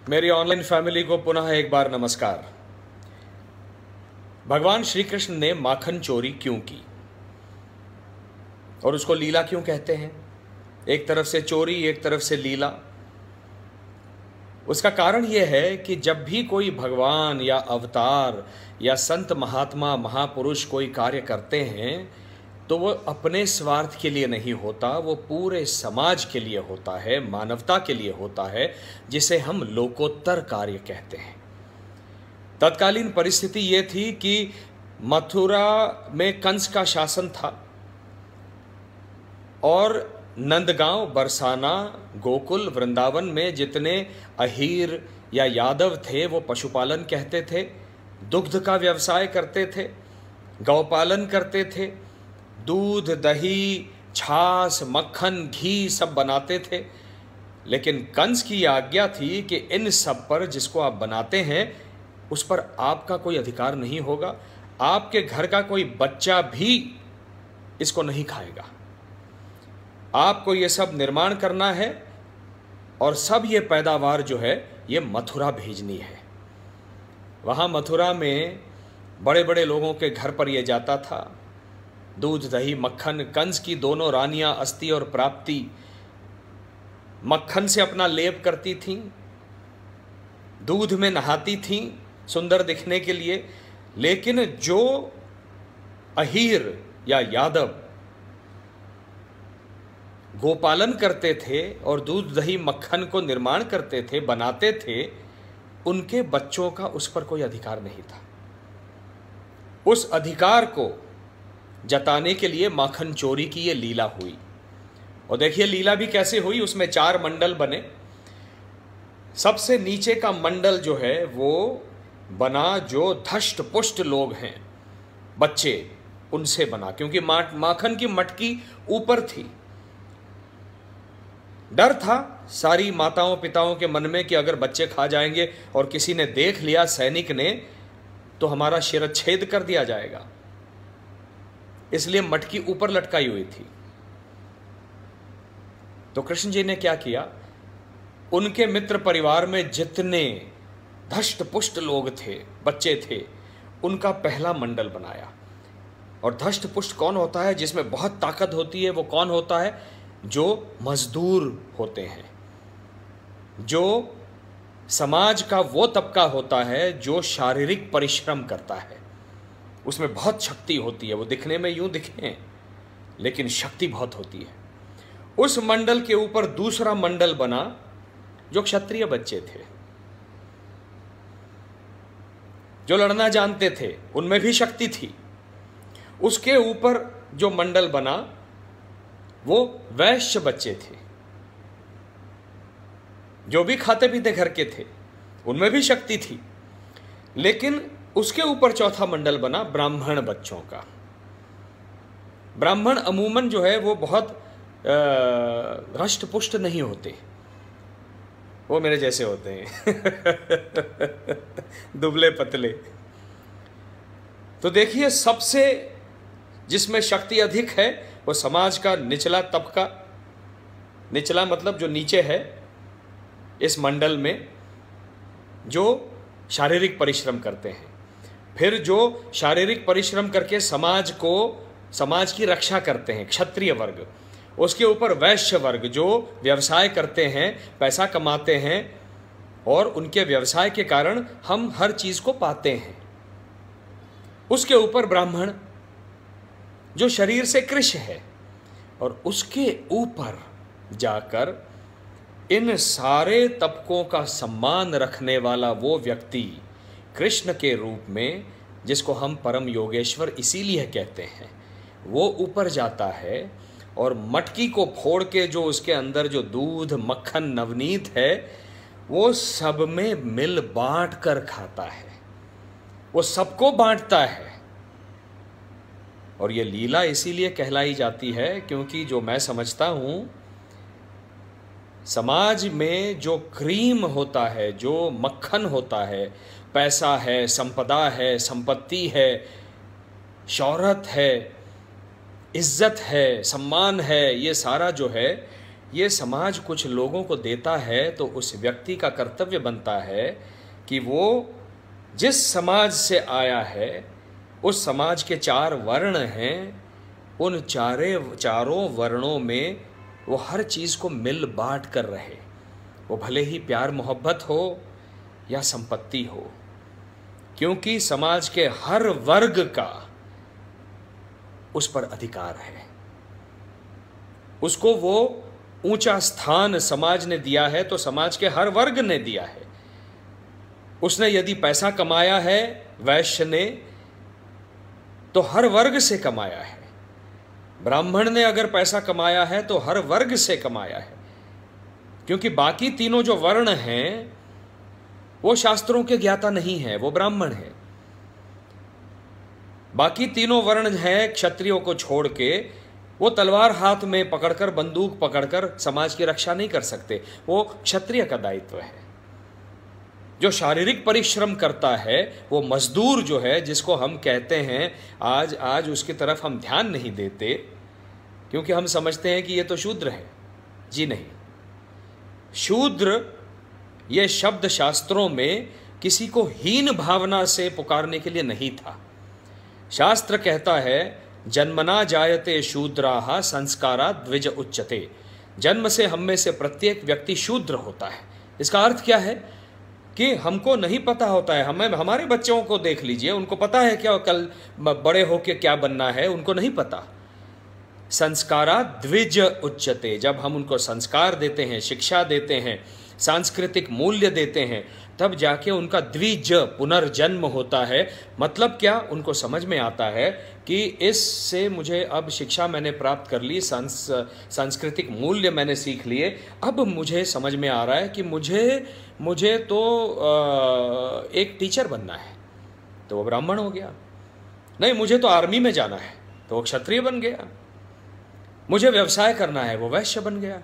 मेरी online family को पुनः एक बार नमस्कार। भगवान श्री कृष्ण ने माखन चोरी क्यों की और उसको लीला क्यों कहते हैं? एक तरफ से चोरी, एक तरफ से लीला। उसका कारण यह है कि जब भी कोई भगवान या अवतार या संत महात्मा महापुरुष कोई कार्य करते हैं तो वो अपने स्वार्थ के लिए नहीं होता, वो पूरे समाज के लिए होता है, मानवता के लिए होता है, जिसे हम लोकोत्तर कार्य कहते हैं। तत्कालीन परिस्थिति ये थी कि मथुरा में कंस का शासन था और नंदगांव, बरसाना, गोकुल, वृंदावन में जितने अहीर या यादव थे वो पशुपालन कहते थे, दुग्ध का व्यवसाय करते थे, गौपालन करते थे, दूध, दही, छाछ, मक्खन, घी सब बनाते थे। लेकिन कंस की आज्ञा थी कि इन सब पर जिसको आप बनाते हैं उस पर आपका कोई अधिकार नहीं होगा, आपके घर का कोई बच्चा भी इसको नहीं खाएगा। आपको ये सब निर्माण करना है और सब ये पैदावार जो है ये मथुरा भेजनी है। वहाँ मथुरा में बड़े बड़े लोगों के घर पर ये जाता था। दूध, दही, मक्खन। कंस की दोनों रानियां अस्ति और प्राप्ति मक्खन से अपना लेप करती थीं, दूध में नहाती थीं सुंदर दिखने के लिए। लेकिन जो अहीर या यादव गोपालन करते थे और दूध, दही, मक्खन को निर्माण करते थे, बनाते थे, उनके बच्चों का उस पर कोई अधिकार नहीं था। उस अधिकार को जताने के लिए माखन चोरी की ये लीला हुई। और देखिए लीला भी कैसे हुई। उसमें 4 मंडल बने। सबसे नीचे का मंडल जो है वो बना जो धष्ट पुष्ट लोग हैं, बच्चे, उनसे बना, क्योंकि माखन की मटकी ऊपर थी। डर था सारी माताओं पिताओं के मन में कि अगर बच्चे खा जाएंगे और किसी ने देख लिया, सैनिक ने, तो हमारा शिरच्छेद कर दिया जाएगा। इसलिए मटकी ऊपर लटकाई हुई थी। तो कृष्ण जी ने क्या किया, उनके मित्र परिवार में जितने धष्ट पुष्ट लोग थे, बच्चे थे, उनका पहला मंडल बनाया। और धष्ट पुष्ट कौन होता है? जिसमें बहुत ताकत होती है। वो कौन होता है? जो मजदूर होते हैं, जो समाज का वो तबका होता है जो शारीरिक परिश्रम करता है। उसमें बहुत शक्ति होती है। वो दिखने में यूं दिखें लेकिन शक्ति बहुत होती है। उस मंडल के ऊपर दूसरा मंडल बना जो क्षत्रिय बच्चे थे, जो लड़ना जानते थे, उनमें भी शक्ति थी। उसके ऊपर जो मंडल बना वो वैश्य बच्चे थे, जो भी खाते पीते घर के थे, उनमें भी शक्ति थी। लेकिन उसके ऊपर चौथा मंडल बना ब्राह्मण बच्चों का। ब्राह्मण अमूमन जो है वो बहुत हष्ट पुष्ट नहीं होते, वो मेरे जैसे होते हैं दुबले पतले। तो देखिए सबसे जिसमें शक्ति अधिक है वो समाज का निचला तबका, निचला मतलब जो नीचे है इस मंडल में, जो शारीरिक परिश्रम करते हैं। फिर जो शारीरिक परिश्रम करके समाज की रक्षा करते हैं, क्षत्रिय वर्ग। उसके ऊपर वैश्य वर्ग, जो व्यवसाय करते हैं, पैसा कमाते हैं और उनके व्यवसाय के कारण हम हर चीज को पाते हैं। उसके ऊपर ब्राह्मण, जो शरीर से कृश है। और उसके ऊपर जाकर इन सारे तबकों का सम्मान रखने वाला वो व्यक्ति कृष्ण के रूप में, जिसको हम परम योगेश्वर इसीलिए कहते हैं, वो ऊपर जाता है और मटकी को फोड़ के जो उसके अंदर जो दूध, मक्खन, नवनीत है, वो सब में मिल बांट कर खाता है। वो सबको बांटता है। और ये लीला इसीलिए कहलाई जाती है क्योंकि जो मैं समझता हूं, समाज में जो क्रीम होता है, जो मक्खन होता है, पैसा है, संपदा है, संपत्ति है, शौहरत है, इज्जत है, सम्मान है, ये सारा जो है ये समाज कुछ लोगों को देता है तो उस व्यक्ति का कर्तव्य बनता है कि वो जिस समाज से आया है, उस समाज के 4 वर्ण हैं, उन चारों वर्णों में वो हर चीज़ को मिल बांट कर रहे, वो भले ही प्यार मोहब्बत हो या संपत्ति हो, क्योंकि समाज के हर वर्ग का उस पर अधिकार है। उसको वो ऊंचा स्थान समाज ने दिया है तो समाज के हर वर्ग ने दिया है। उसने यदि पैसा कमाया है वैश्य ने, तो हर वर्ग से कमाया है। ब्राह्मण ने अगर पैसा कमाया है तो हर वर्ग से कमाया है, क्योंकि बाकी तीनों जो वर्ण हैं वो शास्त्रों के ज्ञाता नहीं है, वो ब्राह्मण है। बाकी तीनों वर्ण हैं क्षत्रियों को छोड़ के, वो तलवार हाथ में पकड़कर, बंदूक पकड़कर समाज की रक्षा नहीं कर सकते, वो क्षत्रिय का दायित्व है। जो शारीरिक परिश्रम करता है, वो मजदूर जो है, जिसको हम कहते हैं, आज उसकी तरफ हम ध्यान नहीं देते क्योंकि हम समझते हैं कि ये तो शूद्र है। जी नहीं, शूद्र ये शब्द शास्त्रों में किसी को हीन भावना से पुकारने के लिए नहीं था। शास्त्र कहता है जन्मना जायते शूद्राः संस्कारा द्विज उच्यते। जन्म से हम में से प्रत्येक व्यक्ति शूद्र होता है। इसका अर्थ क्या है कि हमको नहीं पता होता है। हमें, हमारे बच्चों को देख लीजिए, उनको पता है क्या कल बड़े होके क्या बनना है, उनको नहीं पता। संस्कारा द्विज उच्यते। जब हम उनको संस्कार देते हैं, शिक्षा देते हैं, सांस्कृतिक मूल्य देते हैं, तब जाके उनका द्विज पुनर्जन्म होता है। मतलब क्या, उनको समझ में आता है कि इससे मुझे अब शिक्षा मैंने प्राप्त कर ली, सांस्कृतिक मूल्य मैंने सीख लिए, अब मुझे समझ में आ रहा है कि मुझे तो एक टीचर बनना है, तो वो ब्राह्मण हो गया। नहीं, मुझे तो आर्मी में जाना है, तो वो क्षत्रिय बन गया। मुझे व्यवसाय करना है, वो वैश्य बन गया।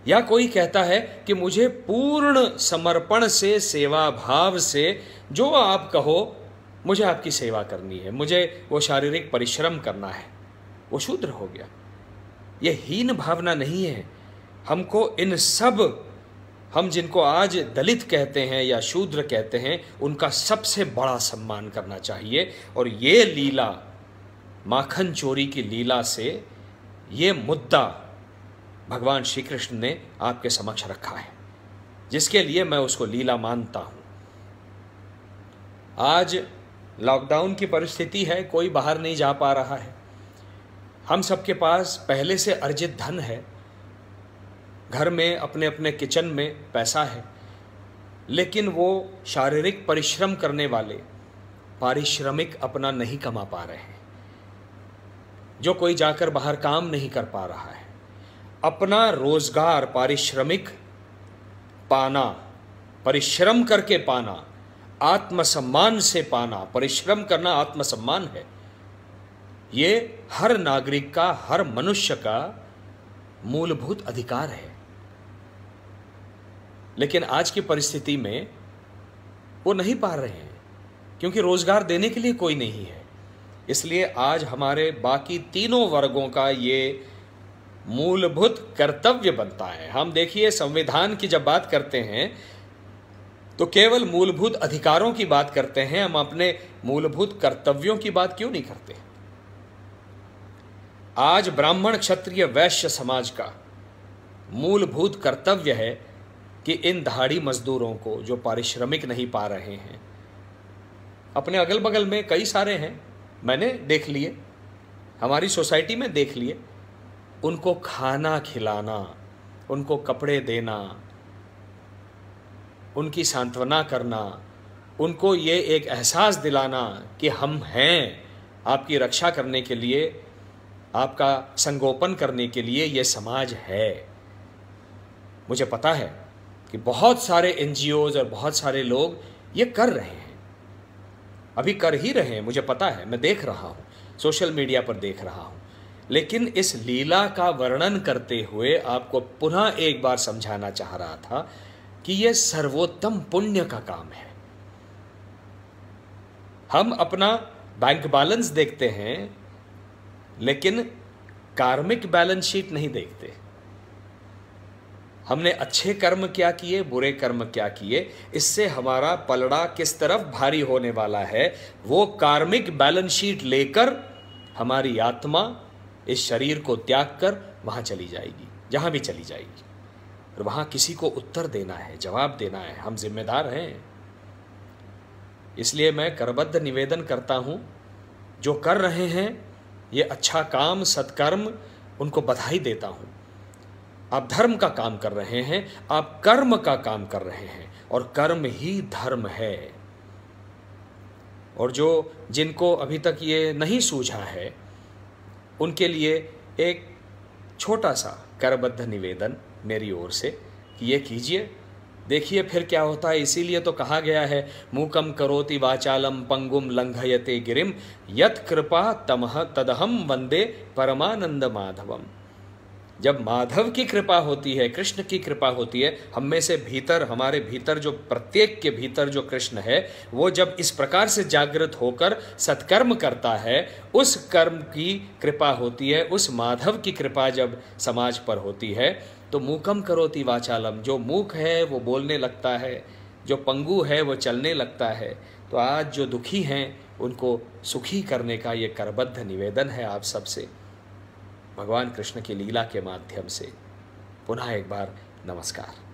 या कोई कहता है कि मुझे पूर्ण समर्पण से, सेवा भाव से, जो आप कहो, मुझे आपकी सेवा करनी है, मुझे वो शारीरिक परिश्रम करना है, वो शूद्र हो गया। ये हीन भावना नहीं है। हमको इन सब, हम जिनको आज दलित कहते हैं या शूद्र कहते हैं, उनका सबसे बड़ा सम्मान करना चाहिए। और ये लीला, माखन चोरी की लीला से, ये मुद्दा भगवान श्री कृष्ण ने आपके समक्ष रखा है, जिसके लिए मैं उसको लीला मानता हूं। आज लॉकडाउन की परिस्थिति है, कोई बाहर नहीं जा पा रहा है। हम सबके पास पहले से अर्जित धन है, घर में अपने अपने किचन में पैसा है, लेकिन वो शारीरिक परिश्रम करने वाले पारिश्रमिक अपना नहीं कमा पा रहे हैं। जो कोई जाकर बाहर काम नहीं कर पा रहा है, अपना रोजगार पारिश्रमिक पाना, परिश्रम करके पाना, आत्मसम्मान से पाना। परिश्रम करना आत्मसम्मान है। ये हर नागरिक का, हर मनुष्य का मूलभूत अधिकार है। लेकिन आज की परिस्थिति में वो नहीं पा रहे हैं, क्योंकि रोजगार देने के लिए कोई नहीं है। इसलिए आज हमारे बाकी तीनों वर्गों का ये मूलभूत कर्तव्य बनता है। हम देखिए, संविधान की जब बात करते हैं तो केवल मूलभूत अधिकारों की बात करते हैं, हम अपने मूलभूत कर्तव्यों की बात क्यों नहीं करते? आज ब्राह्मण, क्षत्रिय, वैश्य समाज का मूलभूत कर्तव्य है कि इन दहाड़ी मजदूरों को, जो पारिश्रमिक नहीं पा रहे हैं, अपने अगल बगल में कई सारे हैं, मैंने देख लिए, हमारी सोसाइटी में देख लिए, उनको खाना खिलाना, उनको कपड़े देना, उनकी सांत्वना करना, उनको ये एक एहसास दिलाना कि हम हैं, आपकी रक्षा करने के लिए, आपका संगोपन करने के लिए ये समाज है। मुझे पता है कि बहुत सारे NGOs और बहुत सारे लोग ये कर रहे हैं, अभी कर ही रहे हैं, मुझे पता है, मैं देख रहा हूँ, सोशल मीडिया पर देख रहा हूँ। लेकिन इस लीला का वर्णन करते हुए आपको पुनः एक बार समझाना चाह रहा था कि यह सर्वोत्तम पुण्य का काम है। हम अपना बैंक बैलेंस देखते हैं, लेकिन कार्मिक बैलेंस शीट नहीं देखते। हमने अच्छे कर्म क्या किए, बुरे कर्म क्या किए, इससे हमारा पलड़ा किस तरफ भारी होने वाला है, वो कार्मिक बैलेंस शीट लेकर हमारी आत्मा इस शरीर को त्याग कर वहाँ चली जाएगी, जहाँ भी चली जाएगी। और वहाँ किसी को उत्तर देना है, जवाब देना है, हम जिम्मेदार हैं। इसलिए मैं करबद्ध निवेदन करता हूँ, जो कर रहे हैं ये अच्छा काम, सत्कर्म, उनको बधाई देता हूँ। आप धर्म का काम कर रहे हैं, आप कर्म का काम कर रहे हैं, और कर्म ही धर्म है। और जो जिनको अभी तक ये नहीं सूझा है, उनके लिए एक छोटा सा करबद्ध निवेदन मेरी ओर से कि ये कीजिए, देखिए फिर क्या होता है। इसीलिए तो कहा गया है, मूकम करोति वाचालम पंगुम लंघयते गिरिम यत् कृपा तमह तदहम वंदे परमानंद माधवम। जब माधव की कृपा होती है, कृष्ण की कृपा होती है, हम में से भीतर, हमारे भीतर जो प्रत्येक के भीतर जो कृष्ण है, वो जब इस प्रकार से जागृत होकर सत्कर्म करता है, उस कर्म की कृपा होती है, उस माधव की कृपा जब समाज पर होती है, तो मूकम करोति वाचालम, जो मूक है वो बोलने लगता है, जो पंगु है वो चलने लगता है। तो आज जो दुखी हैं उनको सुखी करने का ये करबद्ध निवेदन है आप सबसे, भगवान कृष्ण की लीला के माध्यम से। पुनः एक बार नमस्कार।